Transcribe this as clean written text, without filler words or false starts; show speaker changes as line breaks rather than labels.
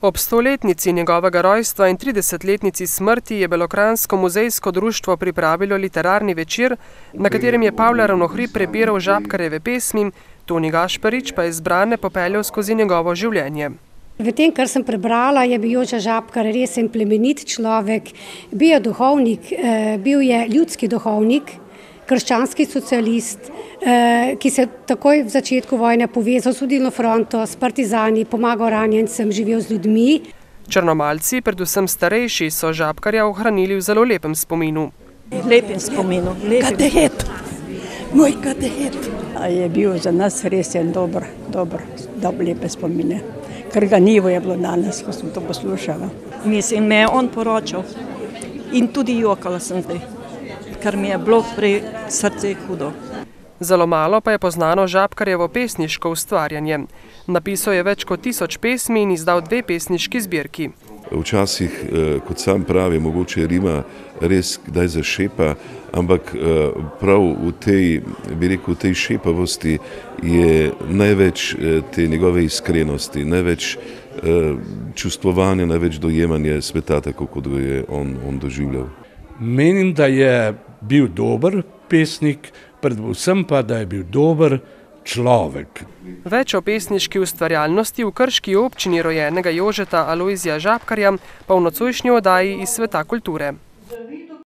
Ob 100-letnici njegovega rojstva in 30-letnici smrti je Belokranjsko muzejsko društvo pripravilo literarni večer, na katerem je Pavle Ravnohrib prebiral Žabkarjeve pesmi, Toni Gašparič pa je zbrane popeljal skozi njegovo življenje.
V tem, kar sem prebrala, je bil Jože Žabkar res en plemenit človek, bil je duhovnik, bil je ljudski duhovnik, krščanski socialist, ki se takoj v začetku vojne povezal s vodilno fronto, s partizani, pomagal ranjencem, živel z ljudmi.
Črnomalci, predvsem starejši, so Žabkarja ohranili v zelo lepem spominu.
Lepem spominu.
Katehet, moj katehet. Je bil za nas res en dober, lepe spomine. Ker ganljivo je bilo danes, ko sem to poslušala.
Mislim, me je on poročal in tudi jokala sem zdaj, ker mi je bilo pri srce hudo.
Zelo malo pa je poznano Žabkarjevo pesniško ustvarjanje. Napisal je več kot 1000 pesmi in izdal 2 pesniški zbirki.
Včasih, kot sam pravi, mogoče rima res kdaj zašepa, ampak prav v tej, bi rekel, tej šepavosti je največ te njegove iskrenosti, največ čustvovanja, največ dojemanja sveta, tako kot ga je on doživljal.
Menim, da je bil dober pesnik, predvsem pa, da je bil dober človek.
Več o pesniški ustvarjalnosti v krški občini rojenega Jožeta Alojzija Žabkarja pa v nocojšnji oddaji iz sveta kulture.